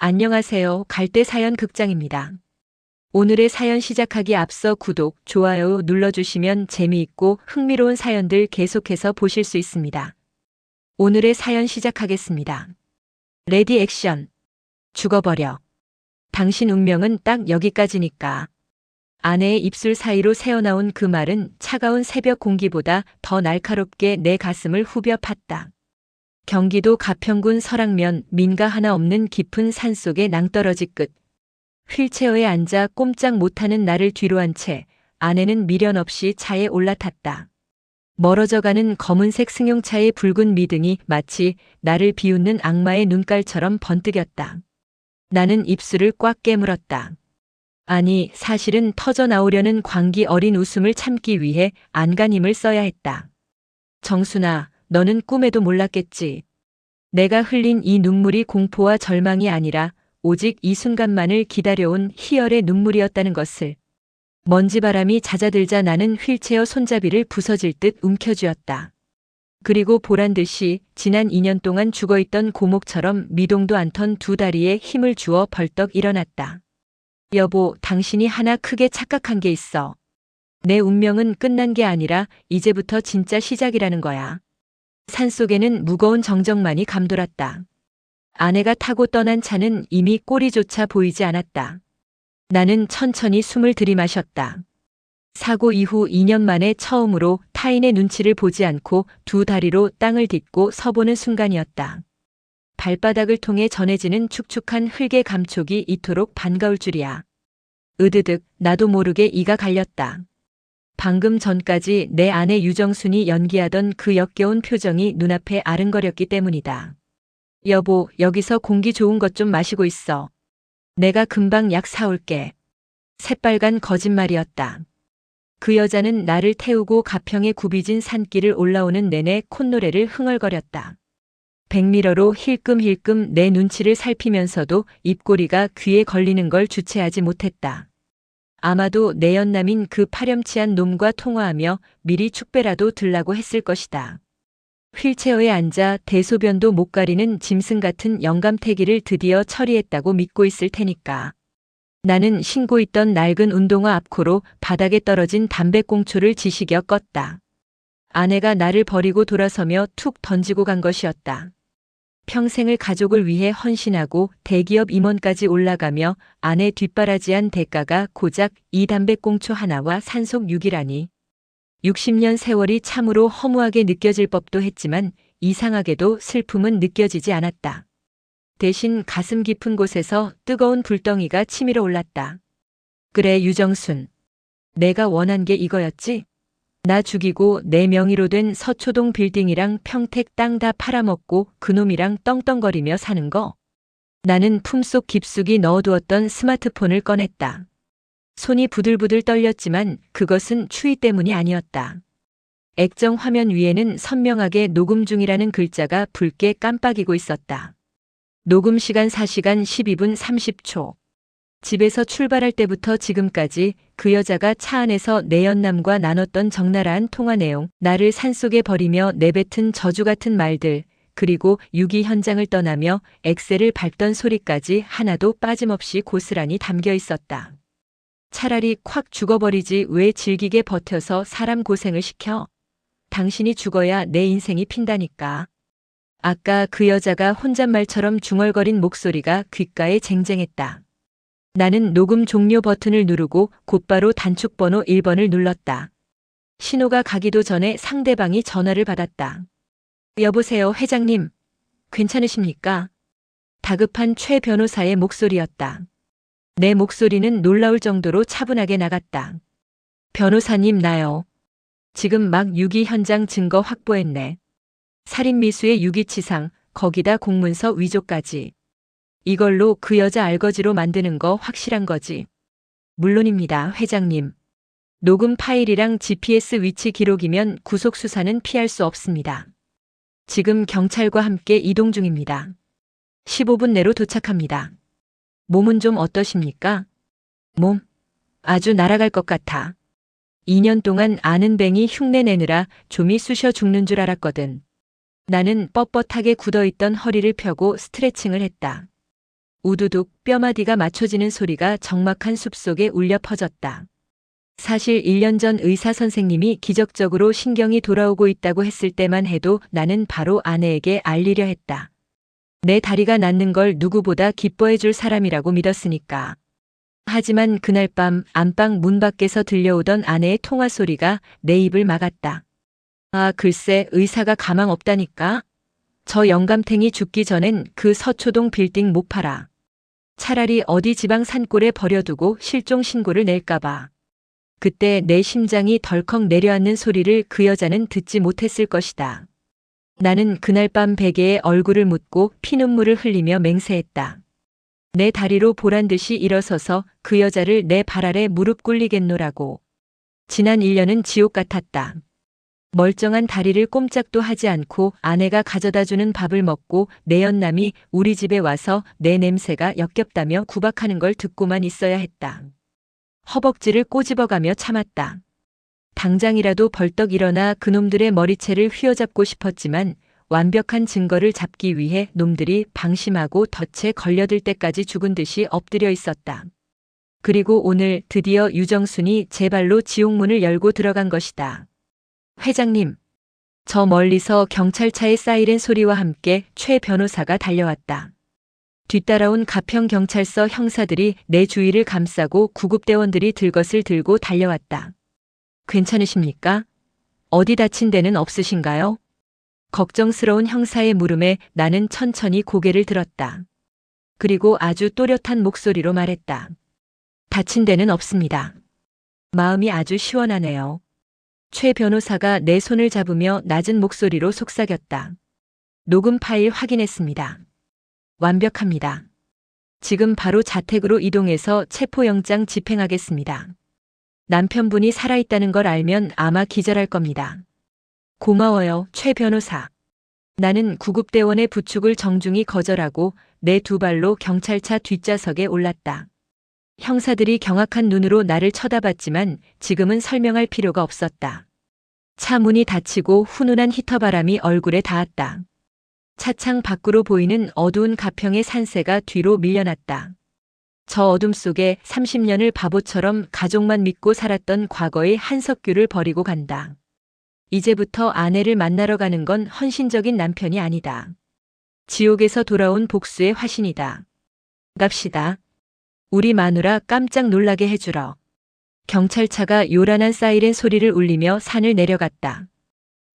안녕하세요. 갈대사연 극장입니다. 오늘의 사연 시작하기 앞서 구독, 좋아요 눌러주시면 재미있고 흥미로운 사연들 계속해서 보실 수 있습니다. 오늘의 사연 시작하겠습니다. 레디 액션. 죽어버려. 당신 운명은 딱 여기까지니까. 아내의 입술 사이로 새어나온 그 말은 차가운 새벽 공기보다 더 날카롭게 내 가슴을 후벼 팠다. 경기도 가평군 설악면 민가 하나 없는 깊은 산속의 낭떠러지 끝. 휠체어에 앉아 꼼짝 못하는 나를 뒤로 한 채 아내는 미련 없이 차에 올라탔다. 멀어져가는 검은색 승용차의 붉은 미등이 마치 나를 비웃는 악마의 눈깔처럼 번뜩였다. 나는 입술을 꽉 깨물었다. 아니, 사실은 터져나오려는 광기 어린 웃음을 참기 위해 안간힘을 써야 했다. 정순아, 너는 꿈에도 몰랐겠지. 내가 흘린 이 눈물이 공포와 절망이 아니라 오직 이 순간만을 기다려온 희열의 눈물이었다는 것을. 먼지바람이 잦아들자 나는 휠체어 손잡이를 부서질 듯 움켜쥐었다. 그리고 보란듯이 지난 2년 동안 죽어있던 고목처럼 미동도 않던 두 다리에 힘을 주어 벌떡 일어났다. 여보, 당신이 하나 크게 착각한 게 있어. 내 운명은 끝난 게 아니라 이제부터 진짜 시작이라는 거야. 산속에는 무거운 정적만이 감돌았다. 아내가 타고 떠난 차는 이미 꼬리조차 보이지 않았다. 나는 천천히 숨을 들이마셨다. 사고 이후 2년 만에 처음으로 타인의 눈치를 보지 않고 두 다리로 땅을 딛고 서보는 순간이었다. 발바닥을 통해 전해지는 축축한 흙의 감촉이 이토록 반가울 줄이야. 으드득, 나도 모르게 이가 갈렸다. 방금 전까지 내 아내 유정순이 연기하던 그 역겨운 표정이 눈앞에 아른거렸기 때문이다. 여보, 여기서 공기 좋은 것 좀 마시고 있어. 내가 금방 약 사올게. 새빨간 거짓말이었다. 그 여자는 나를 태우고 가평의 굽이진 산길을 올라오는 내내 콧노래를 흥얼거렸다. 백미러로 힐끔힐끔 내 눈치를 살피면서도 입꼬리가 귀에 걸리는 걸 주체하지 못했다. 아마도 내 연남인 그 파렴치한 놈과 통화하며 미리 축배라도 들라고 했을 것이다. 휠체어에 앉아 대소변도 못 가리는 짐승 같은 영감태기를 드디어 처리했다고 믿고 있을 테니까. 나는 신고 있던 낡은 운동화 앞코로 바닥에 떨어진 담배꽁초를 지시겨 껐다. 아내가 나를 버리고 돌아서며 툭 던지고 간 것이었다. 평생을 가족을 위해 헌신하고 대기업 임원까지 올라가며 아내 뒷바라지한 대가가 고작 이 담배꽁초 하나와 산속 6이라니. 60년 세월이 참으로 허무하게 느껴질 법도 했지만 이상하게도 슬픔은 느껴지지 않았다. 대신 가슴 깊은 곳에서 뜨거운 불덩이가 치밀어 올랐다. 그래, 유정순. 내가 원한 게 이거였지? 나 죽이고 내 명의로 된 서초동 빌딩이랑 평택 땅 다 팔아먹고 그놈이랑 떵떵거리며 사는 거. 나는 품속 깊숙이 넣어두었던 스마트폰을 꺼냈다. 손이 부들부들 떨렸지만 그것은 추위 때문이 아니었다. 액정 화면 위에는 선명하게 녹음 중이라는 글자가 붉게 깜빡이고 있었다. 녹음 시간 4시간 12분 30초. 집에서 출발할 때부터 지금까지 그 여자가 차 안에서 내 연남과 나눴던 적나라한 통화 내용, 나를 산속에 버리며 내뱉은 저주 같은 말들, 그리고 유기 현장을 떠나며 엑셀을 밟던 소리까지 하나도 빠짐없이 고스란히 담겨 있었다. 차라리 콱 죽어버리지 왜 질기게 버텨서 사람 고생을 시켜? 당신이 죽어야 내 인생이 핀다니까. 아까 그 여자가 혼잣말처럼 중얼거린 목소리가 귓가에 쟁쟁했다. 나는 녹음 종료 버튼을 누르고 곧바로 단축번호 1번을 눌렀다. 신호가 가기도 전에 상대방이 전화를 받았다. 여보세요, 회장님. 괜찮으십니까? 다급한 최 변호사의 목소리였다. 내 목소리는 놀라울 정도로 차분하게 나갔다. 변호사님, 나요. 지금 막 유기 현장 증거 확보했네. 살인미수의 유기치상, 거기다 공문서 위조까지. 이걸로 그 여자 알거지로 만드는 거 확실한 거지? 물론입니다, 회장님. 녹음 파일이랑 GPS 위치 기록이면 구속 수사는 피할 수 없습니다. 지금 경찰과 함께 이동 중입니다. 15분 내로 도착합니다. 몸은 좀 어떠십니까? 몸? 아주 날아갈 것 같아. 2년 동안 아는 뱅이 흉내 내느라 좀이 쑤셔 죽는 줄 알았거든. 나는 뻣뻣하게 굳어있던 허리를 펴고 스트레칭을 했다. 우두둑 뼈마디가 맞춰지는 소리가 적막한 숲속에 울려 퍼졌다. 사실 1년 전 의사 선생님이 기적적으로 신경이 돌아오고 있다고 했을 때만 해도 나는 바로 아내에게 알리려 했다. 내 다리가 낫는 걸 누구보다 기뻐해 줄 사람이라고 믿었으니까. 하지만 그날 밤 안방 문 밖에서 들려오던 아내의 통화 소리가 내 입을 막았다. 아, 글쎄 의사가 가망 없다니까? 저 영감탱이 죽기 전엔 그 서초동 빌딩 못 팔아. 차라리 어디 지방 산골에 버려두고 실종 신고를 낼까봐. 그때 내 심장이 덜컥 내려앉는 소리를 그 여자는 듣지 못했을 것이다. 나는 그날 밤 베개에 얼굴을 묻고 피눈물을 흘리며 맹세했다. 내 다리로 보란듯이 일어서서 그 여자를 내 발 아래 무릎 꿇리겠노라고. 지난 1년은 지옥 같았다. 멀쩡한 다리를 꼼짝도 하지 않고 아내가 가져다주는 밥을 먹고 내 연남이 우리 집에 와서 내 냄새가 역겹다며 구박하는 걸 듣고만 있어야 했다. 허벅지를 꼬집어가며 참았다. 당장이라도 벌떡 일어나 그놈들의 머리채를 휘어잡고 싶었지만 완벽한 증거를 잡기 위해 놈들이 방심하고 덫에 걸려들 때까지 죽은 듯이 엎드려 있었다. 그리고 오늘 드디어 유정순이 제 발로 지옥문을 열고 들어간 것이다. 회장님, 저 멀리서 경찰차의 사이렌 소리와 함께 최 변호사가 달려왔다. 뒤따라온 가평경찰서 형사들이 내 주위를 감싸고 구급대원들이 들것을 들고 달려왔다. 괜찮으십니까? 어디 다친 데는 없으신가요? 걱정스러운 형사의 물음에 나는 천천히 고개를 들었다. 그리고 아주 또렷한 목소리로 말했다. 다친 데는 없습니다. 마음이 아주 시원하네요. 최 변호사가 내 손을 잡으며 낮은 목소리로 속삭였다. 녹음 파일 확인했습니다. 완벽합니다. 지금 바로 자택으로 이동해서 체포영장 집행하겠습니다. 남편분이 살아있다는 걸 알면 아마 기절할 겁니다. 고마워요, 최 변호사. 나는 구급대원의 부축을 정중히 거절하고 내 두 발로 경찰차 뒷좌석에 올랐다. 형사들이 경악한 눈으로 나를 쳐다봤지만 지금은 설명할 필요가 없었다. 차 문이 닫히고 훈훈한 히터바람이 얼굴에 닿았다. 차창 밖으로 보이는 어두운 가평의 산세가 뒤로 밀려났다. 저 어둠 속에 30년을 바보처럼 가족만 믿고 살았던 과거의 한석규를 버리고 간다. 이제부터 아내를 만나러 가는 건 헌신적인 남편이 아니다. 지옥에서 돌아온 복수의 화신이다. 갑시다. 우리 마누라 깜짝 놀라게 해주러. 경찰차가 요란한 사이렌 소리를 울리며 산을 내려갔다.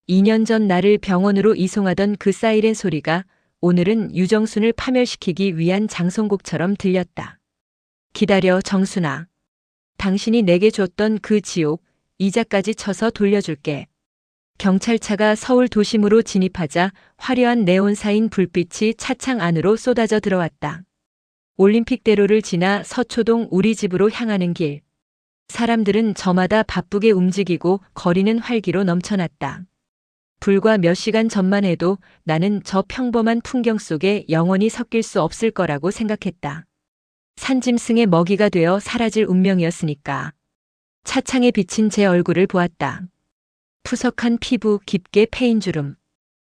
2년 전 나를 병원으로 이송하던 그 사이렌 소리가 오늘은 유정순을 파멸시키기 위한 장송곡처럼 들렸다. 기다려, 정순아. 당신이 내게 줬던 그 지옥, 이자까지 쳐서 돌려줄게. 경찰차가 서울 도심으로 진입하자 화려한 네온사인 불빛이 차창 안으로 쏟아져 들어왔다. 올림픽대로를 지나 서초동 우리 집으로 향하는 길. 사람들은 저마다 바쁘게 움직이고 거리는 활기로 넘쳐났다. 불과 몇 시간 전만 해도 나는 저 평범한 풍경 속에 영원히 섞일 수 없을 거라고 생각했다. 산짐승의 먹이가 되어 사라질 운명이었으니까. 차창에 비친 제 얼굴을 보았다. 푸석한 피부, 깊게 패인 주름.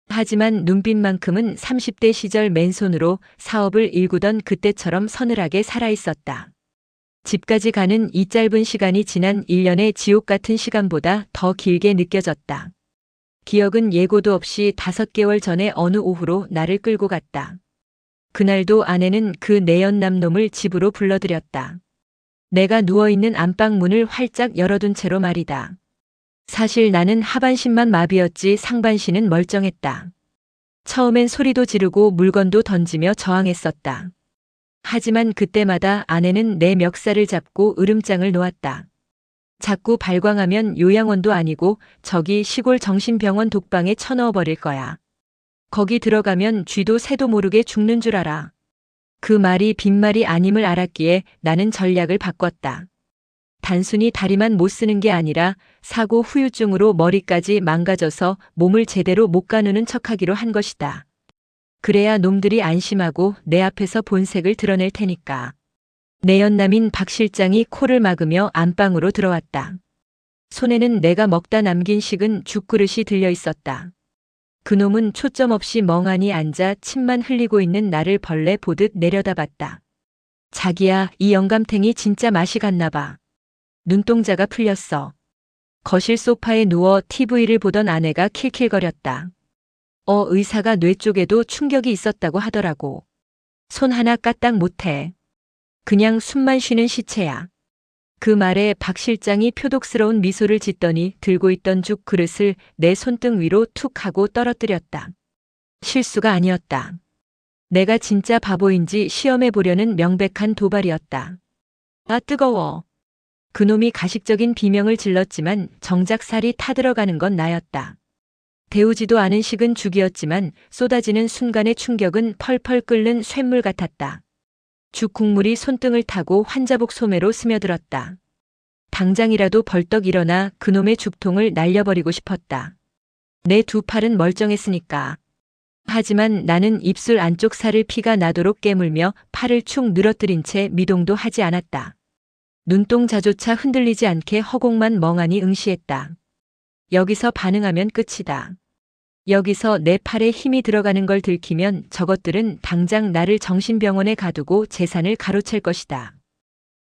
하지만 눈빛만큼은 30대 시절 맨손으로 사업을 일구던 그때처럼 서늘하게 살아있었다. 집까지 가는 이 짧은 시간이 지난 1년의 지옥 같은 시간보다 더 길게 느껴졌다. 기억은 예고도 없이 5개월 전에 어느 오후로 나를 끌고 갔다. 그날도 아내는 그 내연남 놈을 집으로 불러들였다. 내가 누워있는 안방 문을 활짝 열어둔 채로 말이다. 사실 나는 하반신만 마비였지 상반신은 멀쩡했다. 처음엔 소리도 지르고 물건도 던지며 저항했었다. 하지만 그때마다 아내는 내 멱살을 잡고 으름장을 놓았다. 자꾸 발광하면 요양원도 아니고 저기 시골 정신병원 독방에 쳐넣어버릴 거야. 거기 들어가면 쥐도 새도 모르게 죽는 줄 알아. 그 말이 빈말이 아님을 알았기에 나는 전략을 바꿨다. 단순히 다리만 못 쓰는 게 아니라 사고 후유증으로 머리까지 망가져서 몸을 제대로 못 가누는 척하기로 한 것이다. 그래야 놈들이 안심하고 내 앞에서 본색을 드러낼 테니까. 내연남인 박 실장이 코를 막으며 안방으로 들어왔다. 손에는 내가 먹다 남긴 식은 죽그릇이 들려 있었다. 그놈은 초점 없이 멍하니 앉아 침만 흘리고 있는 나를 벌레 보듯 내려다봤다. 자기야, 이 영감탱이 진짜 맛이 갔나 봐. 눈동자가 풀렸어. 거실 소파에 누워 TV를 보던 아내가 킬킬거렸다. 의사가 뇌 쪽에도 충격이 있었다고 하더라고. 손 하나 까딱 못해. 그냥 숨만 쉬는 시체야. 그 말에 박 실장이 표독스러운 미소를 짓더니 들고 있던 죽 그릇을 내 손등 위로 툭 하고 떨어뜨렸다. 실수가 아니었다. 내가 진짜 바보인지 시험해 보려는 명백한 도발이었다. 아, 뜨거워. 그놈이 가식적인 비명을 질렀지만 정작 살이 타들어가는 건 나였다. 데우지도 않은 식은 죽이었지만 쏟아지는 순간의 충격은 펄펄 끓는 쇳물 같았다. 죽 국물이 손등을 타고 환자복 소매로 스며들었다. 당장이라도 벌떡 일어나 그놈의 죽통을 날려버리고 싶었다. 내 두 팔은 멀쩡했으니까. 하지만 나는 입술 안쪽 살을 피가 나도록 깨물며 팔을 축 늘어뜨린 채 미동도 하지 않았다. 눈동자조차 흔들리지 않게 허공만 멍하니 응시했다. 여기서 반응하면 끝이다. 여기서 내 팔에 힘이 들어가는 걸 들키면 저것들은 당장 나를 정신병원에 가두고 재산을 가로챌 것이다.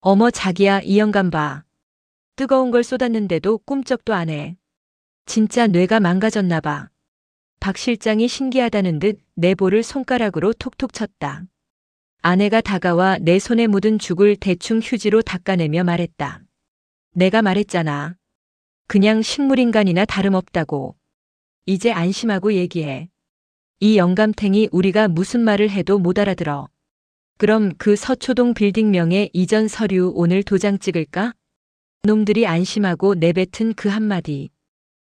어머 자기야, 이 영감 봐. 뜨거운 걸 쏟았는데도 꿈쩍도 안 해. 진짜 뇌가 망가졌나 봐. 박 실장이 신기하다는 듯 내 볼을 손가락으로 톡톡 쳤다. 아내가 다가와 내 손에 묻은 죽을 대충 휴지로 닦아내며 말했다. 내가 말했잖아. 그냥 식물인간이나 다름없다고. 이제 안심하고 얘기해. 이 영감탱이 우리가 무슨 말을 해도 못 알아들어. 그럼 그 서초동 빌딩명의 이전 서류 오늘 도장 찍을까? 놈들이 안심하고 내뱉은 그 한마디.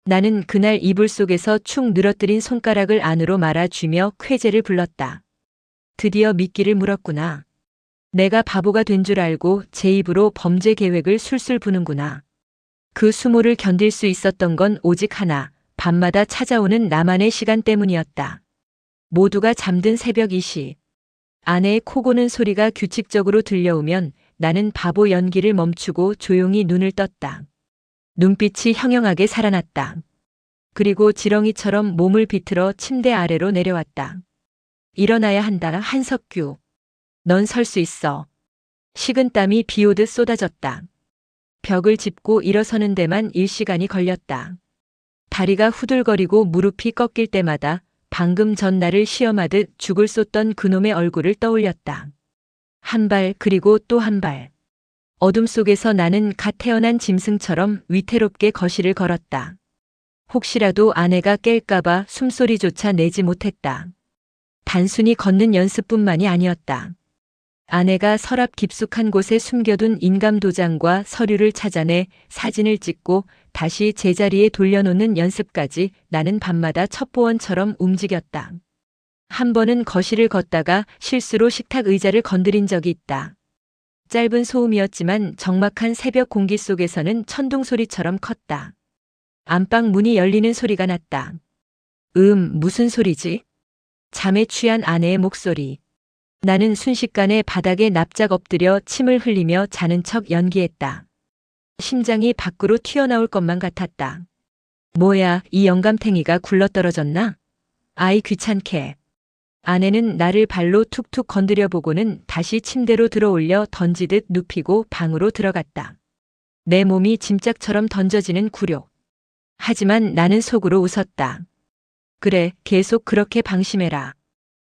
나는 그날 이불 속에서 축 늘어뜨린 손가락을 안으로 말아쥐며 쾌재를 불렀다. 드디어 미끼를 물었구나. 내가 바보가 된 줄 알고 제 입으로 범죄 계획을 술술 부는구나. 그 수모를 견딜 수 있었던 건 오직 하나. 밤마다 찾아오는 나만의 시간 때문이었다. 모두가 잠든 새벽 2시. 아내의 코 고는 소리가 규칙적으로 들려오면 나는 바보 연기를 멈추고 조용히 눈을 떴다. 눈빛이 형형하게 살아났다. 그리고 지렁이처럼 몸을 비틀어 침대 아래로 내려왔다. 일어나야 한다, 한석규. 넌 설 수 있어. 식은땀이 비오듯 쏟아졌다. 벽을 짚고 일어서는 데만 1시간이 걸렸다. 다리가 후들거리고 무릎이 꺾일 때마다 방금 전 나를 시험하듯 죽을 쏟던 그놈의 얼굴을 떠올렸다. 한 발 그리고 또 한 발. 어둠 속에서 나는 갓 태어난 짐승처럼 위태롭게 거실을 걸었다. 혹시라도 아내가 깰까봐 숨소리조차 내지 못했다. 단순히 걷는 연습뿐만이 아니었다. 아내가 서랍 깊숙한 곳에 숨겨둔 인감도장과 서류를 찾아내 사진을 찍고 다시 제자리에 돌려놓는 연습까지 나는 밤마다 첩보원처럼 움직였다. 한 번은 거실을 걷다가 실수로 식탁 의자를 건드린 적이 있다. 짧은 소음이었지만 적막한 새벽 공기 속에서는 천둥 소리처럼 컸다. 안방 문이 열리는 소리가 났다. 무슨 소리지? 잠에 취한 아내의 목소리. 나는 순식간에 바닥에 납작 엎드려 침을 흘리며 자는 척 연기했다. 심장이 밖으로 튀어나올 것만 같았다. 뭐야, 이 영감탱이가 굴러떨어졌나? 아이 귀찮게. 아내는 나를 발로 툭툭 건드려 보고는 다시 침대로 들어올려 던지듯 눕히고 방으로 들어갔다. 내 몸이 짐짝처럼 던져지는 굴욕. 하지만 나는 속으로 웃었다. 그래, 계속 그렇게 방심해라.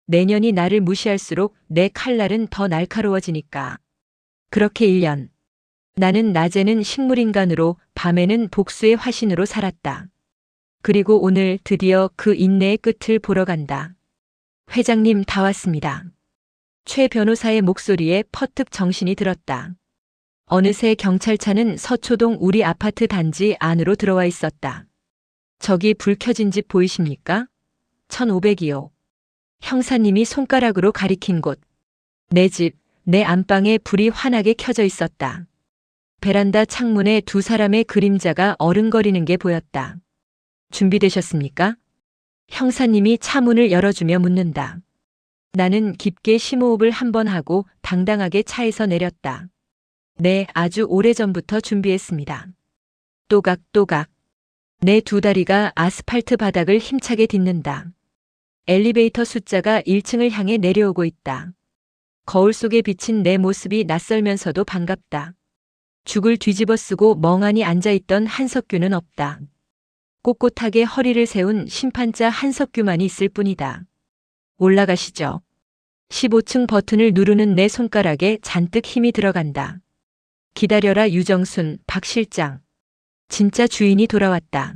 내년이 나를 무시할수록 내 칼날은 더 날카로워지니까. 그렇게 1년. 나는 낮에는 식물인간으로 밤에는 복수의 화신으로 살았다. 그리고 오늘 드디어 그 인내의 끝을 보러 간다. 회장님 다 왔습니다. 최 변호사의 목소리에 퍼뜩 정신이 들었다. 어느새 경찰차는 서초동 우리 아파트 단지 안으로 들어와 있었다. 저기 불 켜진 집 보이십니까? 1500이요. 형사님이 손가락으로 가리킨 곳. 내 집, 내 안방에 불이 환하게 켜져 있었다. 베란다 창문에 두 사람의 그림자가 어른거리는 게 보였다. 준비되셨습니까? 형사님이 차문을 열어주며 묻는다. 나는 깊게 심호흡을 한 번 하고 당당하게 차에서 내렸다. 네, 아주 오래전부터 준비했습니다. 또각또각. 내 두 다리가 아스팔트 바닥을 힘차게 딛는다. 엘리베이터 숫자가 1층을 향해 내려오고 있다. 거울 속에 비친 내 모습이 낯설면서도 반갑다. 죽을 뒤집어 쓰고 멍하니 앉아있던 한석규는 없다. 꼿꼿하게 허리를 세운 심판자 한석규만이 있을 뿐이다. 올라가시죠. 15층 버튼을 누르는 내 손가락에 잔뜩 힘이 들어간다. 기다려라 유정순, 박 실장. 진짜 주인이 돌아왔다.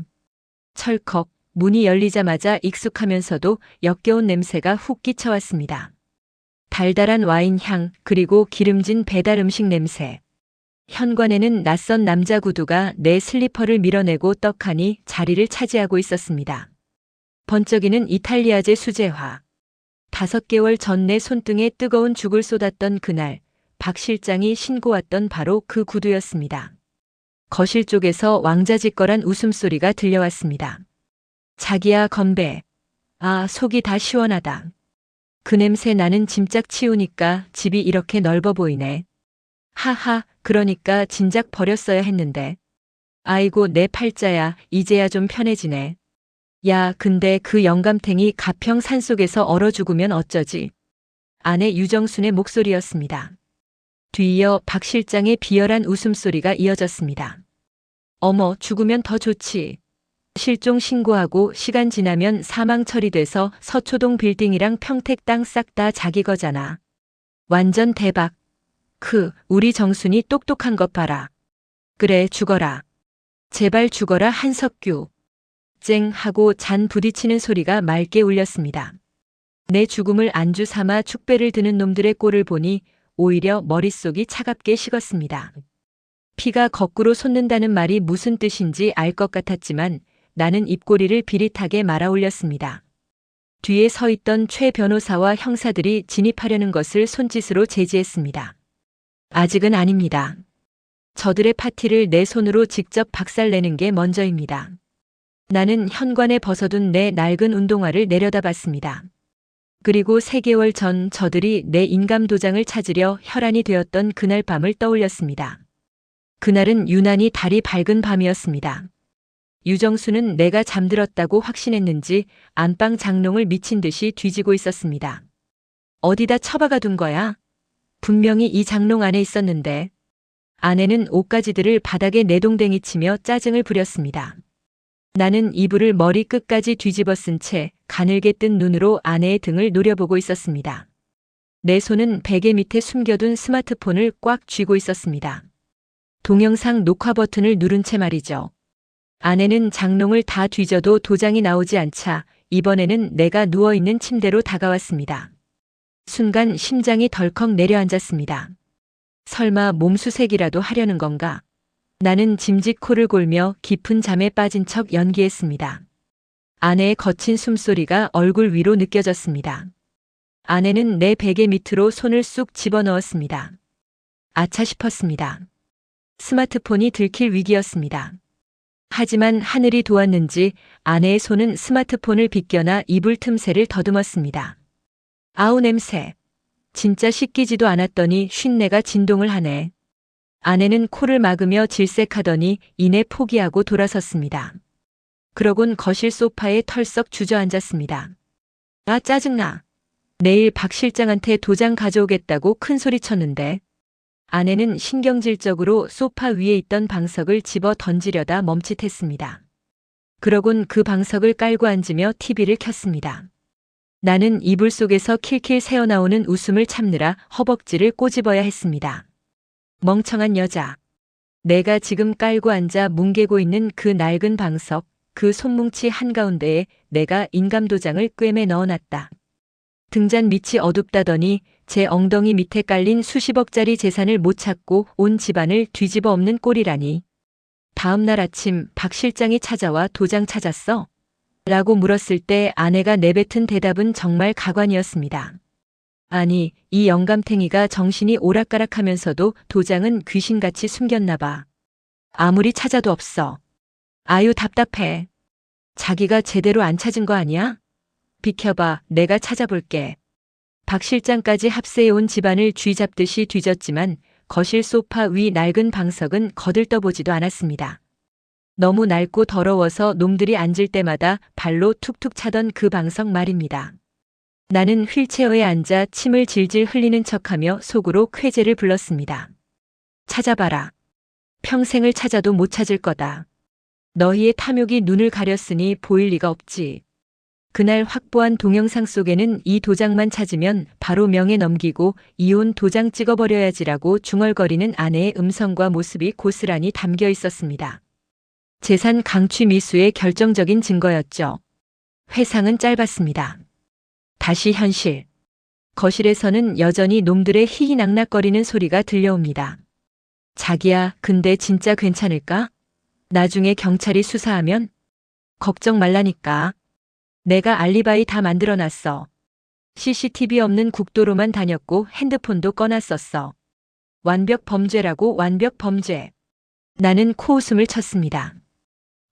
철컥, 문이 열리자마자 익숙하면서도 역겨운 냄새가 훅 끼쳐왔습니다. 달달한 와인 향, 그리고 기름진 배달 음식 냄새. 현관에는 낯선 남자 구두가 내 슬리퍼를 밀어내고 떡하니 자리를 차지하고 있었습니다. 번쩍이는 이탈리아제 수제화. 5개월 전 내 손등에 뜨거운 죽을 쏟았던 그날, 박 실장이 신고 왔던 바로 그 구두였습니다. 거실 쪽에서 왕자짓거란 웃음소리가 들려왔습니다. 자기야 건배. 아, 속이 다 시원하다. 그 냄새 나는 짐짝 치우니까 집이 이렇게 넓어 보이네. 하하, 그러니까 진작 버렸어야 했는데. 아이고 내 팔자야, 이제야 좀 편해지네. 야, 근데 그 영감탱이 가평 산속에서 얼어 죽으면 어쩌지? 아내 유정순의 목소리였습니다. 뒤이어 박 실장의 비열한 웃음소리가 이어졌습니다. 어머, 죽으면 더 좋지. 실종 신고하고 시간 지나면 사망 처리돼서 서초동 빌딩이랑 평택 땅 싹 다 자기 거잖아. 완전 대박. 우리 정순이 똑똑한 것 봐라. 그래, 죽어라. 제발 죽어라 한석규. 쨍 하고 잔 부딪히는 소리가 맑게 울렸습니다. 내 죽음을 안주 삼아 축배를 드는 놈들의 꼴을 보니 오히려 머릿속이 차갑게 식었습니다. 피가 거꾸로 솟는다는 말이 무슨 뜻인지 알 것 같았지만 나는 입꼬리를 비릿하게 말아 올렸습니다. 뒤에 서 있던 최 변호사와 형사들이 진입하려는 것을 손짓으로 제지했습니다. 아직은 아닙니다. 저들의 파티를 내 손으로 직접 박살내는 게 먼저입니다. 나는 현관에 벗어둔 내 낡은 운동화를 내려다봤습니다. 그리고 3개월 전 저들이 내 인감 도장을 찾으려 혈안이 되었던 그날 밤을 떠올렸습니다. 그날은 유난히 달이 밝은 밤이었습니다. 유정수는 내가 잠들었다고 확신했는지 안방 장롱을 미친 듯이 뒤지고 있었습니다. 어디다 처박아 둔 거야? 분명히 이 장롱 안에 있었는데. 아내는 옷가지들을 바닥에 내동댕이 치며 짜증을 부렸습니다. 나는 이불을 머리 끝까지 뒤집어 쓴 채 가늘게 뜬 눈으로 아내의 등을 노려보고 있었습니다. 내 손은 베개 밑에 숨겨둔 스마트폰을 꽉 쥐고 있었습니다. 동영상 녹화 버튼을 누른 채 말이죠. 아내는 장롱을 다 뒤져도 도장이 나오지 않자 이번에는 내가 누워있는 침대로 다가왔습니다. 순간 심장이 덜컥 내려앉았습니다. 설마 몸수색이라도 하려는 건가? 나는 짐짓 코를 골며 깊은 잠에 빠진 척 연기했습니다. 아내의 거친 숨소리가 얼굴 위로 느껴졌습니다. 아내는 내 베개 밑으로 손을 쑥 집어넣었습니다. 아차 싶었습니다. 스마트폰이 들킬 위기였습니다. 하지만 하늘이 도왔는지 아내의 손은 스마트폰을 비껴나 이불 틈새를 더듬었습니다. 아우 냄새. 진짜 씻기지도 않았더니 쉰내가 진동을 하네. 아내는 코를 막으며 질색하더니 이내 포기하고 돌아섰습니다. 그러곤 거실 소파에 털썩 주저앉았습니다. 아 짜증나. 내일 박 실장한테 도장 가져오겠다고 큰소리 쳤는데. 아내는 신경질적으로 소파 위에 있던 방석을 집어 던지려다 멈칫했습니다. 그러곤 그 방석을 깔고 앉으며 TV를 켰습니다. 나는 이불 속에서 킬킬 새어나오는 웃음을 참느라 허벅지를 꼬집어야 했습니다. 멍청한 여자. 내가 지금 깔고 앉아 뭉개고 있는 그 낡은 방석, 그 손뭉치 한가운데에 내가 인감도장을 꿰매 넣어놨다. 등잔 밑이 어둡다더니 제 엉덩이 밑에 깔린 수십억짜리 재산을 못 찾고 온 집안을 뒤집어 엎는 꼴이라니. 다음 날 아침 박 실장이 찾아와 도장 찾았어? 라고 물었을 때 아내가 내뱉은 대답은 정말 가관이었습니다. 아니, 이 영감탱이가 정신이 오락가락하면서도 도장은 귀신같이 숨겼나 봐. 아무리 찾아도 없어. 아유 답답해. 자기가 제대로 안 찾은 거 아니야? 비켜봐, 내가 찾아볼게. 박 실장까지 합세해온 집안을 쥐잡듯이 뒤졌지만 거실 소파 위 낡은 방석은 거들떠보지도 않았습니다. 너무 낡고 더러워서 놈들이 앉을 때마다 발로 툭툭 차던 그 방석 말입니다. 나는 휠체어에 앉아 침을 질질 흘리는 척하며 속으로 쾌재를 불렀습니다. 찾아봐라. 평생을 찾아도 못 찾을 거다. 너희의 탐욕이 눈을 가렸으니 보일 리가 없지. 그날 확보한 동영상 속에는 이 도장만 찾으면 바로 명예 넘기고 이혼 도장 찍어버려야지라고 중얼거리는 아내의 음성과 모습이 고스란히 담겨 있었습니다. 재산 강취 미수의 결정적인 증거였죠. 회상은 짧았습니다. 다시 현실. 거실에서는 여전히 놈들의 희희낙낙거리는 소리가 들려옵니다. 자기야, 근데 진짜 괜찮을까? 나중에 경찰이 수사하면? 걱정 말라니까. 내가 알리바이 다 만들어놨어. CCTV 없는 국도로만 다녔고 핸드폰도 꺼놨었어. 완벽 범죄라고, 완벽 범죄. 나는 코웃음을 쳤습니다.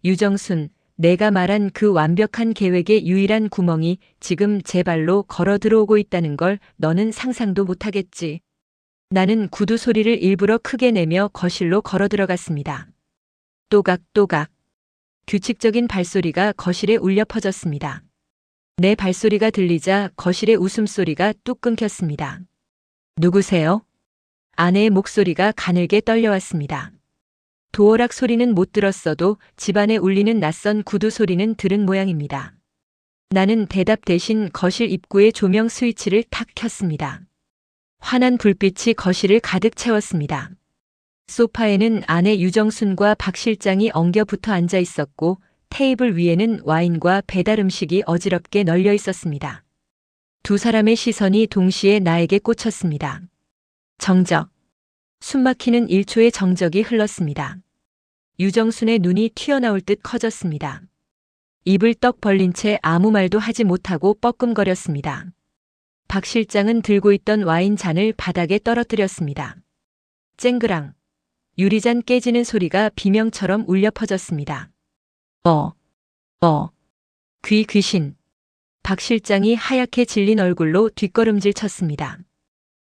유정순, 내가 말한 그 완벽한 계획의 유일한 구멍이 지금 제 발로 걸어 들어오고 있다는 걸 너는 상상도 못하겠지. 나는 구두 소리를 일부러 크게 내며 거실로 걸어 들어갔습니다. 또각또각. 규칙적인 발소리가 거실에 울려 퍼졌습니다. 내 발소리가 들리자 거실의 웃음소리가 뚝 끊겼습니다. 누구세요? 아내의 목소리가 가늘게 떨려왔습니다. 도어락 소리는 못 들었어도 집안에 울리는 낯선 구두 소리는 들은 모양입니다. 나는 대답 대신 거실 입구의 조명 스위치를 탁 켰습니다. 환한 불빛이 거실을 가득 채웠습니다. 소파에는 아내 유정순과 박 실장이 엉겨 붙어 앉아 있었고 테이블 위에는 와인과 배달 음식이 어지럽게 널려 있었습니다. 두 사람의 시선이 동시에 나에게 꽂혔습니다. 정적. 숨막히는 1초의 정적이 흘렀습니다. 유정순의 눈이 튀어나올 듯 커졌습니다. 입을 떡 벌린 채 아무 말도 하지 못하고 뻐끔거렸습니다. 박 실장은 들고 있던 와인 잔을 바닥에 떨어뜨렸습니다. 쨍그랑. 유리잔 깨지는 소리가 비명처럼 울려 퍼졌습니다. 귀신. 박 실장이 하얗게 질린 얼굴로 뒷걸음질 쳤습니다.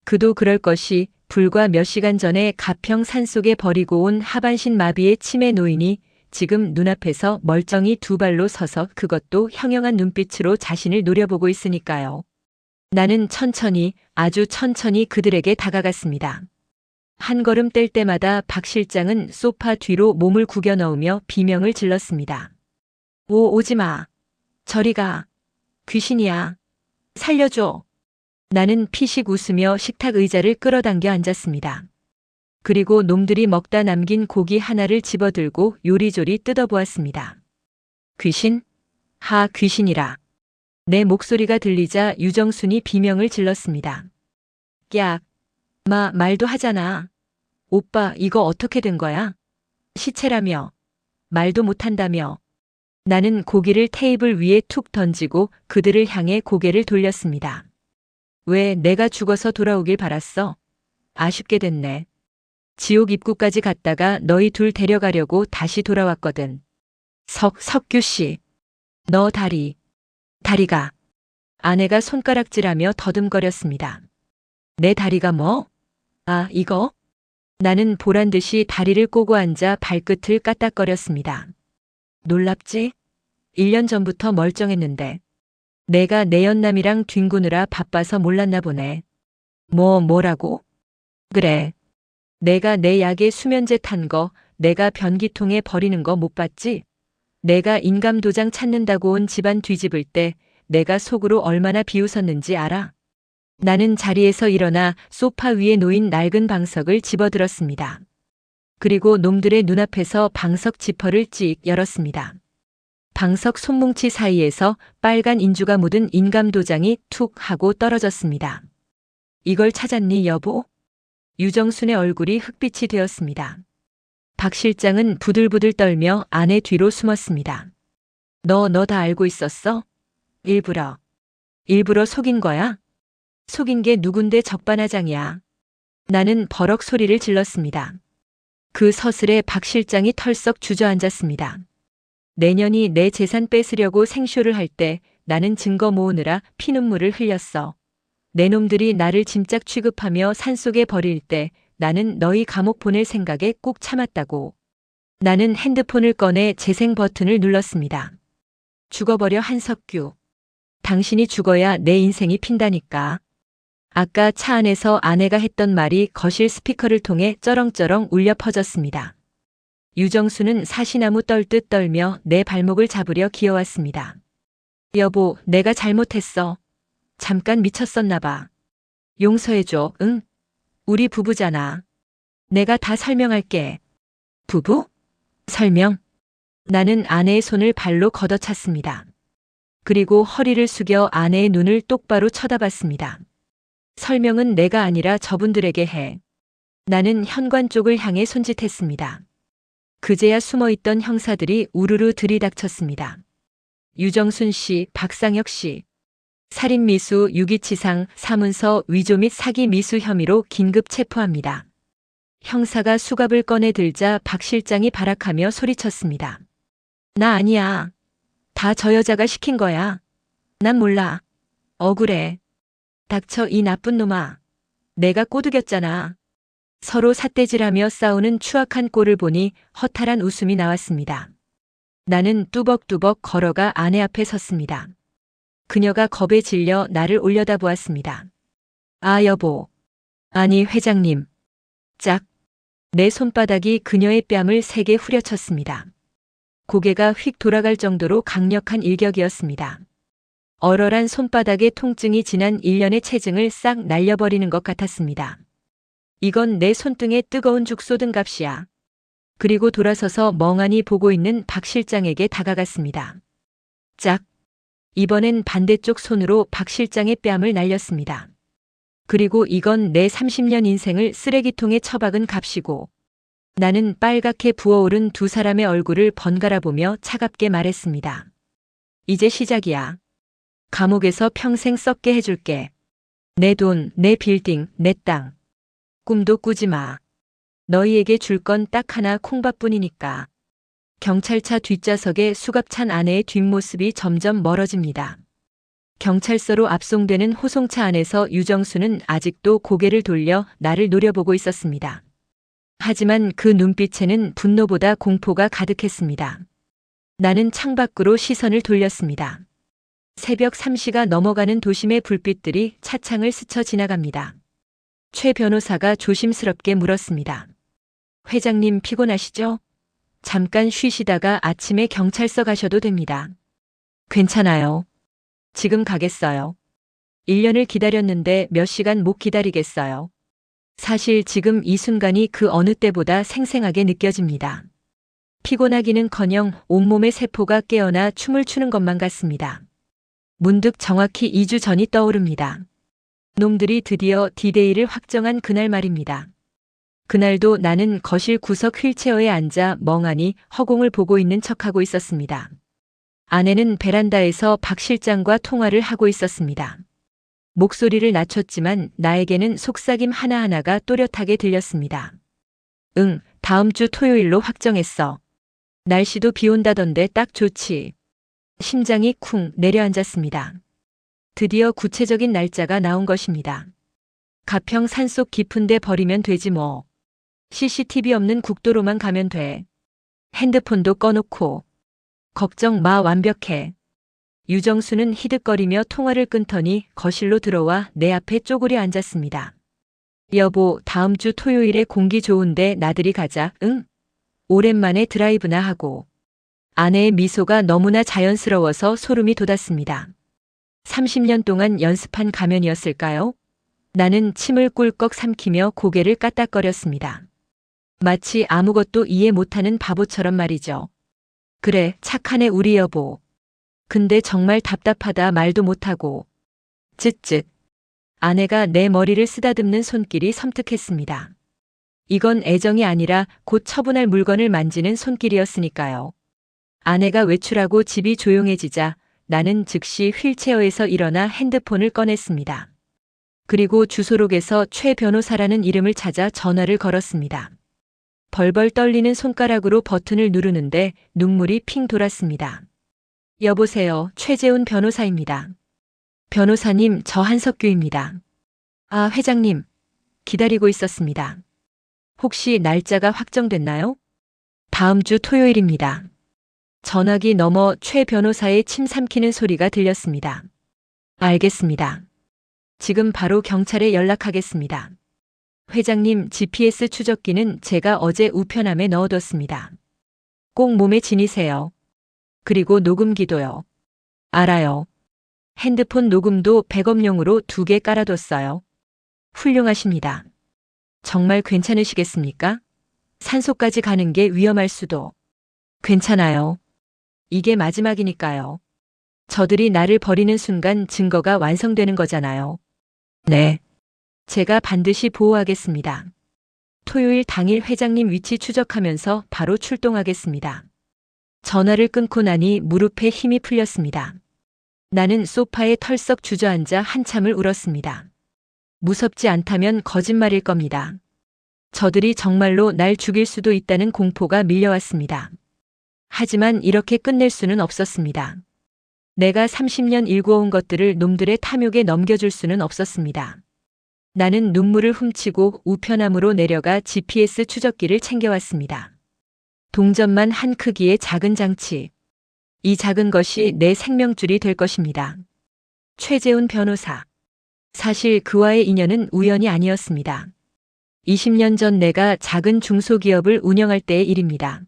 그도 그럴 것이 불과 몇 시간 전에 가평 산속에 버리고 온 하반신 마비의 치매 노인이 지금 눈앞에서 멀쩡히 두 발로 서서 그것도 형형한 눈빛으로 자신을 노려보고 있으니까요. 나는 천천히, 아주 천천히 그들에게 다가갔습니다. 한 걸음 뗄 때마다 박 실장은 소파 뒤로 몸을 구겨 넣으며 비명을 질렀습니다. 오지 마. 저리 가. 귀신이야. 살려줘. 나는 피식 웃으며 식탁 의자를 끌어당겨 앉았습니다. 그리고 놈들이 먹다 남긴 고기 하나를 집어들고 요리조리 뜯어보았습니다. 귀신? 귀신이라. 내 목소리가 들리자 유정순이 비명을 질렀습니다. 깍. 말도 하잖아. 오빠, 이거 어떻게 된 거야? 시체라며. 말도 못한다며. 나는 고기를 테이블 위에 툭 던지고 그들을 향해 고개를 돌렸습니다. 왜 내가 죽어서 돌아오길 바랐어? 아쉽게 됐네. 지옥 입구까지 갔다가 너희 둘 데려가려고 다시 돌아왔거든. 석규 씨. 너 다리가. 아내가 손가락질하며 더듬거렸습니다. 내 다리가 뭐? 이거? 나는 보란 듯이 다리를 꼬고 앉아 발끝을 까딱거렸습니다. 놀랍지? 1년 전부터 멀쩡했는데. 내가 내 연남이랑 뒹구느라 바빠서 몰랐나 보네. 뭐라고? 그래. 내가 내 약에 수면제 탄 거, 내가 변기통에 버리는 거 못 봤지? 내가 인감도장 찾는다고 온 집안 뒤집을 때 내가 속으로 얼마나 비웃었는지 알아? 나는 자리에서 일어나 소파 위에 놓인 낡은 방석을 집어들었습니다. 그리고 놈들의 눈앞에서 방석 지퍼를 찍 열었습니다. 방석 손뭉치 사이에서 빨간 인주가 묻은 인감도장이 툭 하고 떨어졌습니다. 이걸 찾았니, 여보? 유정순의 얼굴이 흑빛이 되었습니다. 박 실장은 부들부들 떨며 아내 뒤로 숨었습니다. 너 다 알고 있었어? 일부러 속인 거야? 속인 게 누군데 적반하장이야. 나는 버럭 소리를 질렀습니다. 그 서슬에 박 실장이 털썩 주저앉았습니다. 내년이 내 재산 뺏으려고 생쇼를 할 때 나는 증거 모으느라 피눈물을 흘렸어. 내 놈들이 나를 짐짝 취급하며 산속에 버릴 때 나는 너희 감옥 보낼 생각에 꼭 참았다고. 나는 핸드폰을 꺼내 재생 버튼을 눌렀습니다. 죽어버려 한석규. 당신이 죽어야 내 인생이 핀다니까. 아까 차 안에서 아내가 했던 말이 거실 스피커를 통해 쩌렁쩌렁 울려 퍼졌습니다. 유정수는 사시나무 떨듯 떨며 내 발목을 잡으려 기어왔습니다. 여보, 내가 잘못했어. 잠깐 미쳤었나 봐. 용서해줘, 응? 우리 부부잖아. 내가 다 설명할게. 부부? 설명? 나는 아내의 손을 발로 걷어찼습니다. 그리고 허리를 숙여 아내의 눈을 똑바로 쳐다봤습니다. 설명은 내가 아니라 저분들에게 해. 나는 현관 쪽을 향해 손짓했습니다. 그제야 숨어있던 형사들이 우르르 들이닥쳤습니다. 유정순 씨, 박상혁 씨. 살인미수, 유기치상, 사문서 위조 및 사기 미수 혐의로 긴급 체포합니다. 형사가 수갑을 꺼내 들자 박 실장이 발악하며 소리쳤습니다. 나 아니야. 다 저 여자가 시킨 거야. 난 몰라. 억울해. 닥쳐 이 나쁜 놈아. 내가 꼬드겼잖아. 서로 삿대질하며 싸우는 추악한 꼴을 보니 허탈한 웃음이 나왔습니다. 나는 뚜벅뚜벅 걸어가 아내 앞에 섰습니다. 그녀가 겁에 질려 나를 올려다보았습니다. 아, 여보. 아니, 회장님. 짝. 내 손바닥이 그녀의 뺨을 세게 후려쳤습니다. 고개가 휙 돌아갈 정도로 강력한 일격이었습니다. 얼얼한 손바닥의 통증이 지난 1년의 체증을 싹 날려버리는 것 같았습니다. 이건 내 손등에 뜨거운 죽 쏟은 값이야. 그리고 돌아서서 멍하니 보고 있는 박 실장에게 다가갔습니다. 짝. 이번엔 반대쪽 손으로 박 실장의 뺨을 날렸습니다. 그리고 이건 내 30년 인생을 쓰레기통에 처박은 값이고. 나는 빨갛게 부어오른 두 사람의 얼굴을 번갈아 보며 차갑게 말했습니다. 이제 시작이야. 감옥에서 평생 썩게 해줄게. 내 돈, 내 빌딩, 내 땅. 꿈도 꾸지 마. 너희에게 줄 건 딱 하나 콩밥뿐이니까. 경찰차 뒷좌석에 수갑찬 아내의 뒷모습이 점점 멀어집니다. 경찰서로 압송되는 호송차 안에서 유정수는 아직도 고개를 돌려 나를 노려보고 있었습니다. 하지만 그 눈빛에는 분노보다 공포가 가득했습니다. 나는 창밖으로 시선을 돌렸습니다. 새벽 3시가 넘어가는 도심의 불빛들이 차창을 스쳐 지나갑니다. 최 변호사가 조심스럽게 물었습니다. 회장님 피곤하시죠? 잠깐 쉬시다가 아침에 경찰서 가셔도 됩니다. 괜찮아요. 지금 가겠어요. 1년을 기다렸는데 몇 시간 못 기다리겠어요. 사실 지금 이 순간이 그 어느 때보다 생생하게 느껴집니다. 피곤하기는커녕 온몸의 세포가 깨어나 춤을 추는 것만 같습니다. 문득 정확히 2주 전이 떠오릅니다. 놈들이 드디어 디데이를 확정한 그날 말입니다. 그날도 나는 거실 구석 휠체어에 앉아 멍하니 허공을 보고 있는 척하고 있었습니다. 아내는 베란다에서 박 실장과 통화를 하고 있었습니다. 목소리를 낮췄지만 나에게는 속삭임 하나하나가 또렷하게 들렸습니다. 응, 다음 주 토요일로 확정했어. 날씨도 비 온다던데 딱 좋지. 심장이 쿵 내려앉았습니다. 드디어 구체적인 날짜가 나온 것입니다. 가평 산속 깊은 데 버리면 되지 뭐. CCTV 없는 국도로만 가면 돼. 핸드폰도 꺼놓고. 걱정 마, 완벽해. 유정수는 히끅거리며 통화를 끊더니 거실로 들어와 내 앞에 쪼그려 앉았습니다. 여보, 다음 주 토요일에 공기 좋은데 나들이 가자, 응? 오랜만에 드라이브나 하고. 아내의 미소가 너무나 자연스러워서 소름이 돋았습니다. 30년 동안 연습한 가면이었을까요? 나는 침을 꿀꺽 삼키며 고개를 까딱거렸습니다. 마치 아무것도 이해 못하는 바보처럼 말이죠. 그래, 착하네 우리 여보. 근데 정말 답답하다 말도 못하고. 쯧쯧. 아내가 내 머리를 쓰다듬는 손길이 섬뜩했습니다. 이건 애정이 아니라 곧 처분할 물건을 만지는 손길이었으니까요. 아내가 외출하고 집이 조용해지자 나는 즉시 휠체어에서 일어나 핸드폰을 꺼냈습니다. 그리고 주소록에서 최 변호사라는 이름을 찾아 전화를 걸었습니다. 벌벌 떨리는 손가락으로 버튼을 누르는데 눈물이 핑 돌았습니다. 여보세요, 최재훈 변호사입니다. 변호사님, 저 한석규입니다. 아, 회장님. 기다리고 있었습니다. 혹시 날짜가 확정됐나요? 다음 주 토요일입니다. 전화기 너머 최 변호사의 침 삼키는 소리가 들렸습니다. 알겠습니다. 지금 바로 경찰에 연락하겠습니다. 회장님, GPS 추적기는 제가 어제 우편함에 넣어뒀습니다. 꼭 몸에 지니세요. 그리고 녹음기도요. 알아요. 핸드폰 녹음도 백업용으로 2개 깔아뒀어요. 훌륭하십니다. 정말 괜찮으시겠습니까? 산소까지 가는 게 위험할 수도. 괜찮아요. 이게 마지막이니까요. 저들이 나를 버리는 순간 증거가 완성되는 거잖아요. 네. 제가 반드시 보호하겠습니다. 토요일 당일 회장님 위치 추적하면서 바로 출동하겠습니다. 전화를 끊고 나니 무릎에 힘이 풀렸습니다. 나는 소파에 털썩 주저앉아 한참을 울었습니다. 무섭지 않다면 거짓말일 겁니다. 저들이 정말로 날 죽일 수도 있다는 공포가 밀려왔습니다. 하지만 이렇게 끝낼 수는 없었습니다. 내가 30년 일궈온 것들을 놈들의 탐욕에 넘겨줄 수는 없었습니다. 나는 눈물을 훔치고 우편함으로 내려가 GPS 추적기를 챙겨왔습니다. 동전만 한 크기의 작은 장치. 이 작은 것이 내 생명줄이 될 것입니다. 최재훈 변호사. 사실 그와의 인연은 우연이 아니었습니다. 20년 전 내가 작은 중소기업을 운영할 때의 일입니다.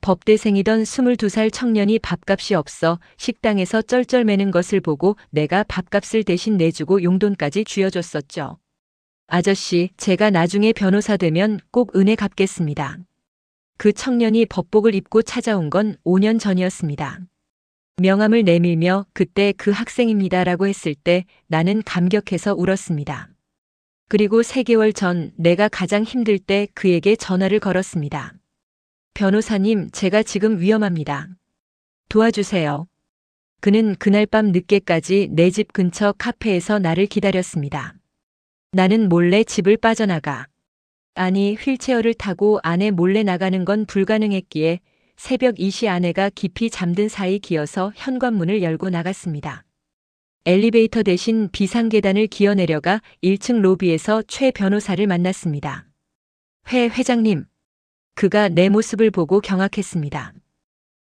법대생이던 22살 청년이 밥값이 없어 식당에서 쩔쩔매는 것을 보고 내가 밥값을 대신 내주고 용돈까지 쥐어줬었죠. 아저씨, 제가 나중에 변호사 되면 꼭 은혜 갚겠습니다. 그 청년이 법복을 입고 찾아온 건 5년 전이었습니다. 명함을 내밀며 그때 그 학생입니다라고 했을 때 나는 감격해서 울었습니다. 그리고 3개월 전 내가 가장 힘들 때 그에게 전화를 걸었습니다. 변호사님, 제가 지금 위험합니다. 도와주세요. 그는 그날 밤 늦게까지 내 집 근처 카페에서 나를 기다렸습니다. 나는 몰래 집을 빠져나가. 아니, 휠체어를 타고 아내 몰래 나가는 건 불가능했기에 새벽 2시 아내가 깊이 잠든 사이 기어서 현관문을 열고 나갔습니다. 엘리베이터 대신 비상계단을 기어 내려가 1층 로비에서 최 변호사를 만났습니다. 회장님. 그가 내 모습을 보고 경악했습니다.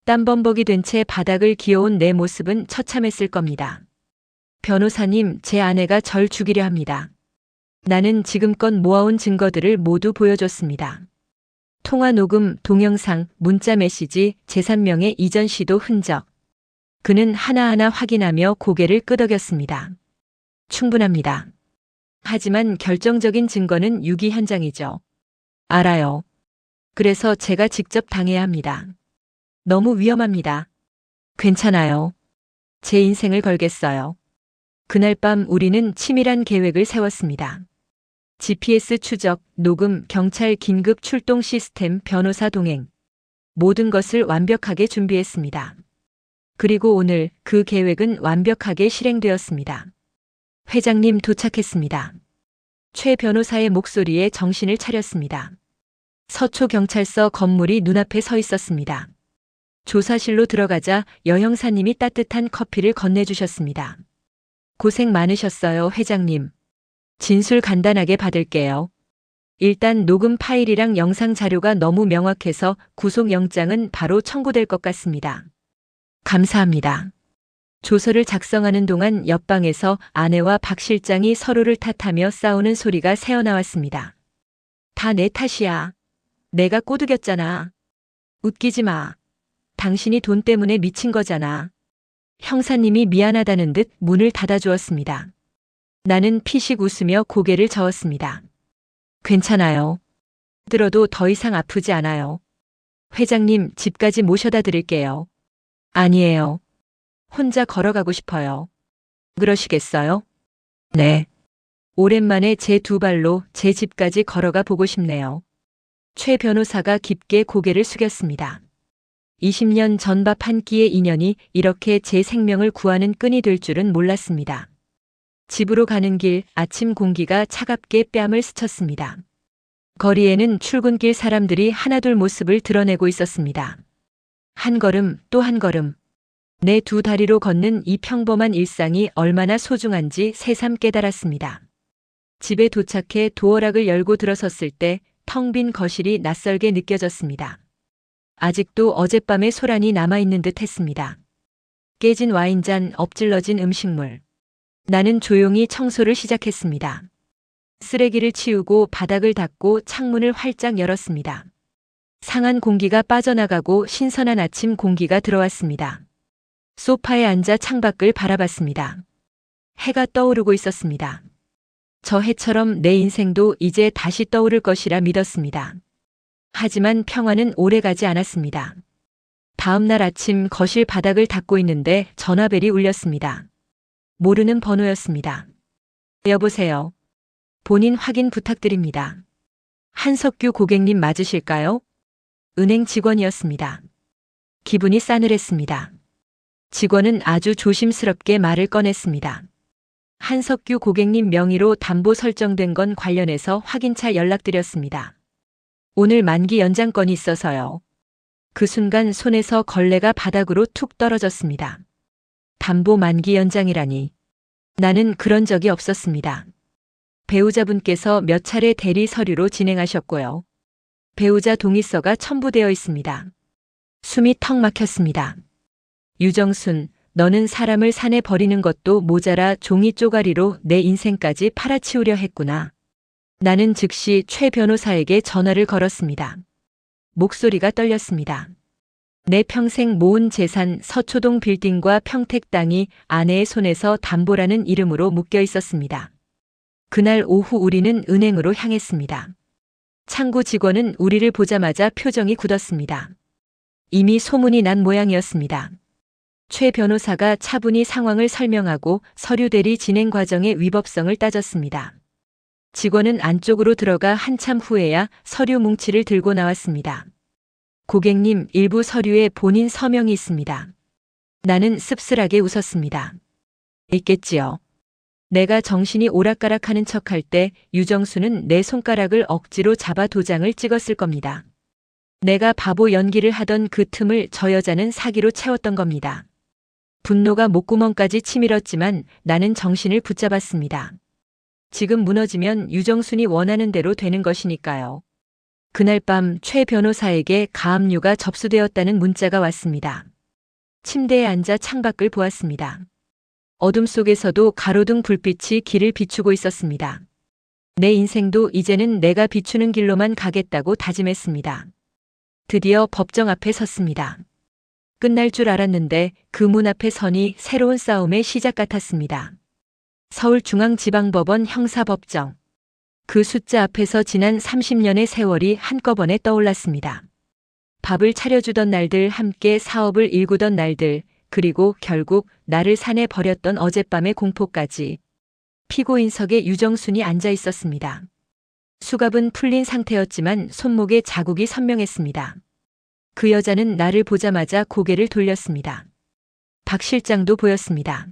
땀범벅이 된 채 바닥을 기어온 내 모습은 처참했을 겁니다. 변호사님, 제 아내가 절 죽이려 합니다. 나는 지금껏 모아온 증거들을 모두 보여줬습니다. 통화 녹음, 동영상, 문자 메시지, 제3명의 이전 시도 흔적. 그는 하나하나 확인하며 고개를 끄덕였습니다. 충분합니다. 하지만 결정적인 증거는 유기 현장이죠. 알아요. 그래서 제가 직접 당해야 합니다. 너무 위험합니다. 괜찮아요. 제 인생을 걸겠어요. 그날 밤 우리는 치밀한 계획을 세웠습니다. GPS 추적, 녹음, 경찰 긴급 출동 시스템, 변호사 동행. 모든 것을 완벽하게 준비했습니다. 그리고 오늘 그 계획은 완벽하게 실행되었습니다. 회장님 도착했습니다. 최 변호사의 목소리에 정신을 차렸습니다. 서초경찰서 건물이 눈앞에 서 있었습니다. 조사실로 들어가자 여 형사님이 따뜻한 커피를 건네주셨습니다. 고생 많으셨어요, 회장님. 진술 간단하게 받을게요. 일단 녹음 파일이랑 영상 자료가 너무 명확해서 구속영장은 바로 청구될 것 같습니다. 감사합니다. 조서를 작성하는 동안 옆방에서 아내와 박 실장이 서로를 탓하며 싸우는 소리가 새어나왔습니다. 다 내 탓이야. 내가 꼬드겼잖아. 웃기지 마. 당신이 돈 때문에 미친 거잖아. 형사님이 미안하다는 듯 문을 닫아주었습니다. 나는 피식 웃으며 고개를 저었습니다. 괜찮아요. 들어도 더 이상 아프지 않아요. 회장님, 집까지 모셔다 드릴게요. 아니에요. 혼자 걸어가고 싶어요. 그러시겠어요? 네. 오랜만에 제 2발로 제 집까지 걸어가 보고 싶네요. 최 변호사가 깊게 고개를 숙였습니다. 20년 전 밥 한 끼의 인연이 이렇게 제 생명을 구하는 끈이 될 줄은 몰랐습니다. 집으로 가는 길 아침 공기가 차갑게 뺨을 스쳤습니다. 거리에는 출근길 사람들이 하나둘 모습을 드러내고 있었습니다. 한 걸음 또 한 걸음. 내 2 다리로 걷는 이 평범한 일상이 얼마나 소중한지 새삼 깨달았습니다. 집에 도착해 도어락을 열고 들어섰을 때 텅 빈 거실이 낯설게 느껴졌습니다. 아직도 어젯밤의 소란이 남아있는 듯 했습니다. 깨진 와인잔, 엎질러진 음식물. 나는 조용히 청소를 시작했습니다. 쓰레기를 치우고 바닥을 닦고 창문을 활짝 열었습니다. 상한 공기가 빠져나가고 신선한 아침 공기가 들어왔습니다. 소파에 앉아 창밖을 바라봤습니다. 해가 떠오르고 있었습니다. 저 해처럼 내 인생도 이제 다시 떠오를 것이라 믿었습니다. 하지만 평화는 오래가지 않았습니다. 다음 날 아침 거실 바닥을 닦고 있는데 전화벨이 울렸습니다. 모르는 번호였습니다. 여보세요. 본인 확인 부탁드립니다. 한석규 고객님 맞으실까요? 은행 직원이었습니다. 기분이 싸늘했습니다. 직원은 아주 조심스럽게 말을 꺼냈습니다. 한석규 고객님 명의로 담보 설정된 건 관련해서 확인차 연락드렸습니다. 오늘 만기 연장건이 있어서요. 그 순간 손에서 걸레가 바닥으로 툭 떨어졌습니다. 담보 만기 연장이라니. 나는 그런 적이 없었습니다. 배우자분께서 몇 차례 대리 서류로 진행하셨고요. 배우자 동의서가 첨부되어 있습니다. 숨이 턱 막혔습니다. 유정순, 너는 사람을 산에 버리는 것도 모자라 종이 쪼가리로 내 인생까지 팔아치우려 했구나. 나는 즉시 최 변호사에게 전화를 걸었습니다. 목소리가 떨렸습니다. 내 평생 모은 재산 서초동 빌딩과 평택 땅이 아내의 손에서 담보라는 이름으로 묶여 있었습니다. 그날 오후 우리는 은행으로 향했습니다. 창구 직원은 우리를 보자마자 표정이 굳었습니다. 이미 소문이 난 모양이었습니다. 최 변호사가 차분히 상황을 설명하고 서류 대리 진행 과정의 위법성을 따졌습니다. 직원은 안쪽으로 들어가 한참 후에야 서류 뭉치를 들고 나왔습니다. 고객님, 일부 서류에 본인 서명이 있습니다. 나는 씁쓸하게 웃었습니다. 있겠지요. 내가 정신이 오락가락하는 척할 때 유정수는 내 손가락을 억지로 잡아 도장을 찍었을 겁니다. 내가 바보 연기를 하던 그 틈을 저 여자는 사기로 채웠던 겁니다. 분노가 목구멍까지 치밀었지만 나는 정신을 붙잡았습니다. 지금 무너지면 유정순이 원하는 대로 되는 것이니까요. 그날 밤 최 변호사에게 가압류가 접수되었다는 문자가 왔습니다. 침대에 앉아 창밖을 보았습니다. 어둠 속에서도 가로등 불빛이 길을 비추고 있었습니다. 내 인생도 이제는 내가 비추는 길로만 가겠다고 다짐했습니다. 드디어 법정 앞에 섰습니다. 끝날 줄 알았는데 그 문 앞에 서니 새로운 싸움의 시작 같았습니다. 서울중앙지방법원 형사법정. 그 숫자 앞에서 지난 30년의 세월이 한꺼번에 떠올랐습니다. 밥을 차려주던 날들, 함께 사업을 일구던 날들, 그리고 결국 나를 산에 버렸던 어젯밤의 공포까지. 피고인석에 유정순이 앉아 있었습니다. 수갑은 풀린 상태였지만 손목에 자국이 선명했습니다. 그 여자는 나를 보자마자 고개를 돌렸습니다. 박 실장도 보였습니다.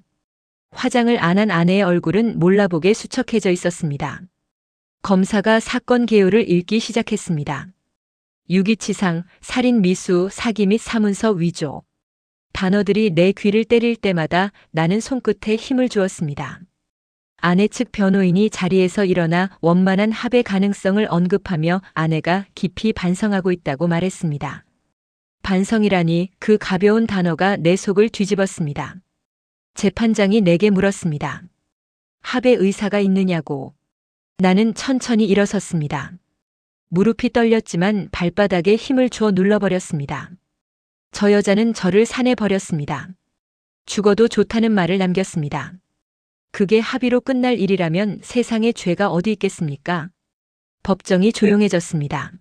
화장을 안 한 아내의 얼굴은 몰라보게 수척해져 있었습니다. 검사가 사건 개요를 읽기 시작했습니다. 유기치상, 살인 미수, 사기 및 사문서 위조. 단어들이 내 귀를 때릴 때마다 나는 손끝에 힘을 주었습니다. 아내 측 변호인이 자리에서 일어나 원만한 합의 가능성을 언급하며 아내가 깊이 반성하고 있다고 말했습니다. 반성이라니, 그 가벼운 단어가 내 속을 뒤집었습니다. 재판장이 내게 물었습니다. 합의 의사가 있느냐고. 나는 천천히 일어섰습니다. 무릎이 떨렸지만 발바닥에 힘을 주어 눌러버렸습니다. 저 여자는 저를 산에 버렸습니다. 죽어도 좋다는 말을 남겼습니다. 그게 합의로 끝날 일이라면 세상에 죄가 어디 있겠습니까? 법정이 조용해졌습니다.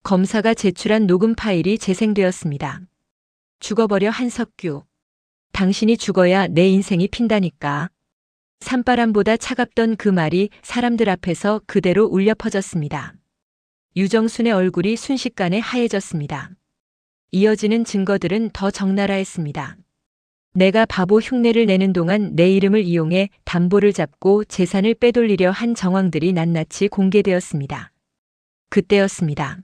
검사가 제출한 녹음 파일이 재생되었습니다. 죽어버려 한석규. 당신이 죽어야 내 인생이 핀다니까. 산바람보다 차갑던 그 말이 사람들 앞에서 그대로 울려 퍼졌습니다. 유정순의 얼굴이 순식간에 하얘졌습니다. 이어지는 증거들은 더 적나라했습니다. 내가 바보 흉내를 내는 동안 내 이름을 이용해 담보를 잡고 재산을 빼돌리려 한 정황들이 낱낱이 공개되었습니다. 그때였습니다.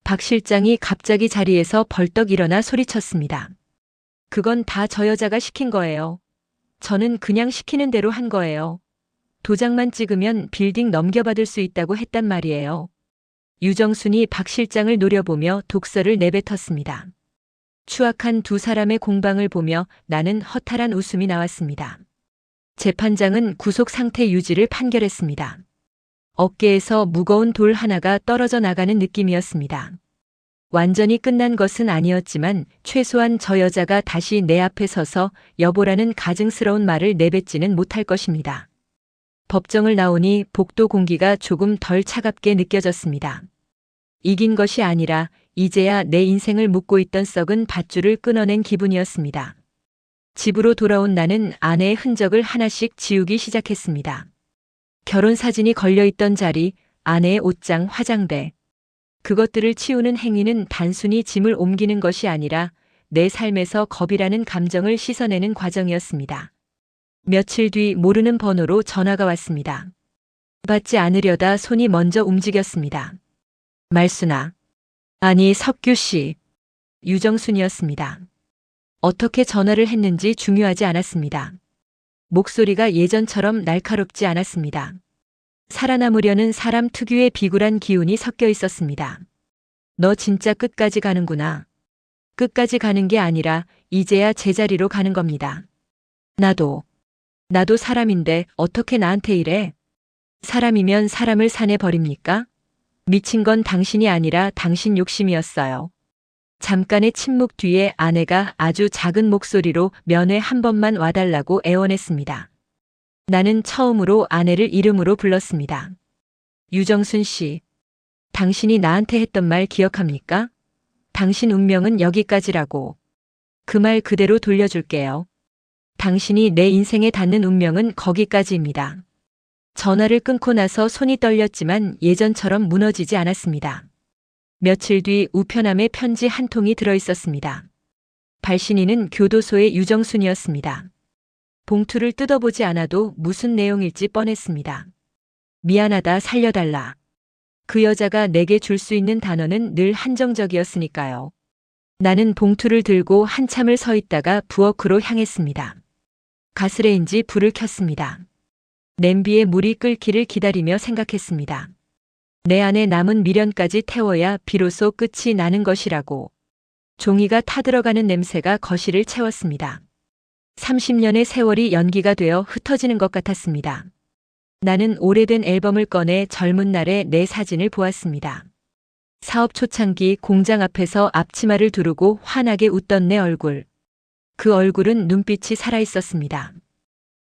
박 실장이 갑자기 자리에서 벌떡 일어나 소리쳤습니다. 그건 다 저 여자가 시킨 거예요. 저는 그냥 시키는 대로 한 거예요. 도장만 찍으면 빌딩 넘겨받을 수 있다고 했단 말이에요. 유정순이 박 실장을 노려보며 독설을 내뱉었습니다. 추악한 두 사람의 공방을 보며 나는 허탈한 웃음이 나왔습니다. 재판장은 구속 상태 유지를 판결했습니다. 어깨에서 무거운 돌 하나가 떨어져 나가는 느낌이었습니다. 완전히 끝난 것은 아니었지만 최소한 저 여자가 다시 내 앞에 서서 여보라는 가증스러운 말을 내뱉지는 못할 것입니다. 법정을 나오니 복도 공기가 조금 덜 차갑게 느껴졌습니다. 이긴 것이 아니라 이제야 내 인생을 묻고 있던 썩은 밧줄을 끊어낸 기분이었습니다. 집으로 돌아온 나는 아내의 흔적을 하나씩 지우기 시작했습니다. 결혼 사진이 걸려있던 자리, 아내의 옷장, 화장대. 그것들을 치우는 행위는 단순히 짐을 옮기는 것이 아니라 내 삶에서 겁이라는 감정을 씻어내는 과정이었습니다. 며칠 뒤 모르는 번호로 전화가 왔습니다. 받지 않으려다 손이 먼저 움직였습니다. 말순아. 아니, 석규 씨. 유정순이었습니다. 어떻게 전화를 했는지 중요하지 않았습니다. 목소리가 예전처럼 날카롭지 않았습니다. 살아남으려는 사람 특유의 비굴한 기운이 섞여 있었습니다. 너 진짜 끝까지 가는구나. 끝까지 가는 게 아니라 이제야 제자리로 가는 겁니다. 나도 사람인데 어떻게 나한테 이래? 사람이면 사람을 산에 버립니까? 미친 건 당신이 아니라 당신 욕심이었어요. 잠깐의 침묵 뒤에 아내가 아주 작은 목소리로 면회 한 번만 와달라고 애원했습니다. 나는 처음으로 아내를 이름으로 불렀습니다. 유정순 씨, 당신이 나한테 했던 말 기억합니까? 당신 운명은 여기까지라고. 그 말 그대로 돌려줄게요. 당신이 내 인생에 닿는 운명은 거기까지입니다. 전화를 끊고 나서 손이 떨렸지만 예전처럼 무너지지 않았습니다. 며칠 뒤 우편함에 편지 한 통이 들어있었습니다. 발신인은 교도소의 유정순이었습니다. 봉투를 뜯어보지 않아도 무슨 내용일지 뻔했습니다. 미안하다, 살려달라. 그 여자가 내게 줄 수 있는 단어는 늘 한정적이었으니까요. 나는 봉투를 들고 한참을 서 있다가 부엌으로 향했습니다. 가스레인지 불을 켰습니다. 냄비에 물이 끓기를 기다리며 생각했습니다. 내 안에 남은 미련까지 태워야 비로소 끝이 나는 것이라고. 종이가 타들어가는 냄새가 거실을 채웠습니다. 30년의 세월이 연기가 되어 흩어지는 것 같았습니다. 나는 오래된 앨범을 꺼내 젊은 날의 내 사진을 보았습니다. 사업 초창기 공장 앞에서 앞치마를 두르고 환하게 웃던 내 얼굴. 그 얼굴은 눈빛이 살아있었습니다.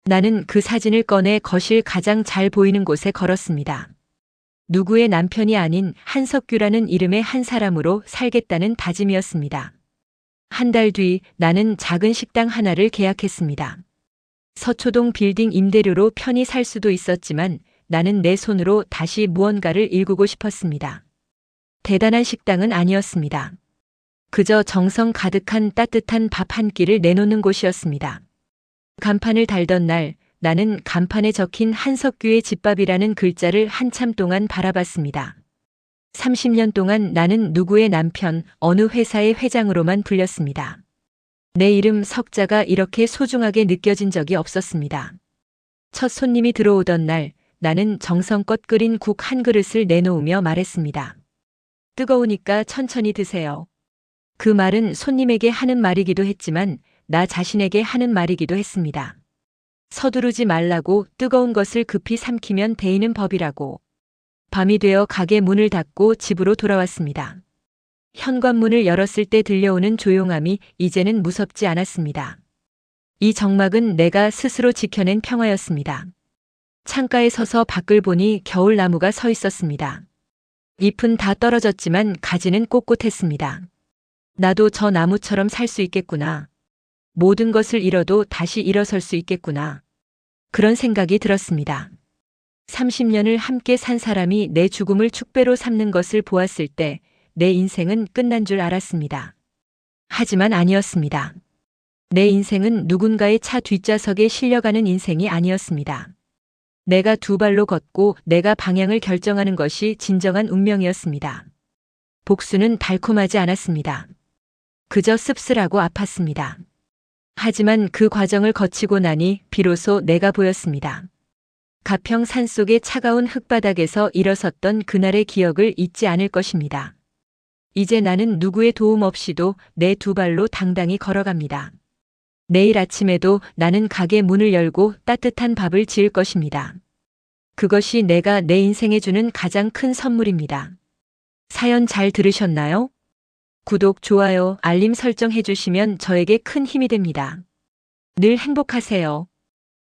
나는 그 사진을 꺼내 거실 가장 잘 보이는 곳에 걸었습니다. 누구의 남편이 아닌 한석규라는 이름의 한 사람으로 살겠다는 다짐이었습니다. 한 달 뒤 나는 작은 식당 하나를 계약했습니다. 서초동 빌딩 임대료로 편히 살 수도 있었지만 나는 내 손으로 다시 무언가를 일구고 싶었습니다. 대단한 식당은 아니었습니다. 그저 정성 가득한 따뜻한 밥 한 끼를 내놓는 곳이었습니다. 간판을 달던 날 나는 간판에 적힌 한석규의 집밥이라는 글자를 한참 동안 바라봤습니다. 30년 동안 나는 누구의 남편, 어느 회사의 회장으로만 불렸습니다. 내 이름 석자가 이렇게 소중하게 느껴진 적이 없었습니다. 첫 손님이 들어오던 날 나는 정성껏 끓인 국 한 그릇을 내놓으며 말했습니다. 뜨거우니까 천천히 드세요. 그 말은 손님에게 하는 말이기도 했지만 나 자신에게 하는 말이기도 했습니다. 서두르지 말라고, 뜨거운 것을 급히 삼키면 데이는 법이라고. 밤이 되어 가게 문을 닫고 집으로 돌아왔습니다. 현관문을 열었을 때 들려오는 조용함이 이제는 무섭지 않았습니다. 이 적막은 내가 스스로 지켜낸 평화였습니다. 창가에 서서 밖을 보니 겨울나무가 서 있었습니다. 잎은 다 떨어졌지만 가지는 꼿꼿했습니다. 나도 저 나무처럼 살 수 있겠구나. 모든 것을 잃어도 다시 일어설 수 있겠구나. 그런 생각이 들었습니다. 30년을 함께 산 사람이 내 죽음을 축배로 삼는 것을 보았을 때 내 인생은 끝난 줄 알았습니다. 하지만 아니었습니다. 내 인생은 누군가의 차 뒷좌석에 실려가는 인생이 아니었습니다. 내가 두 발로 걷고 내가 방향을 결정하는 것이 진정한 운명이었습니다. 복수는 달콤하지 않았습니다. 그저 씁쓸하고 아팠습니다. 하지만 그 과정을 거치고 나니 비로소 내가 보였습니다. 가평 산속의 차가운 흙바닥에서 일어섰던 그날의 기억을 잊지 않을 것입니다. 이제 나는 누구의 도움 없이도 내 두 발로 당당히 걸어갑니다. 내일 아침에도 나는 가게 문을 열고 따뜻한 밥을 지을 것입니다. 그것이 내가 내 인생에 주는 가장 큰 선물입니다. 사연 잘 들으셨나요? 구독, 좋아요, 알림 설정 해주시면 저에게 큰 힘이 됩니다. 늘 행복하세요.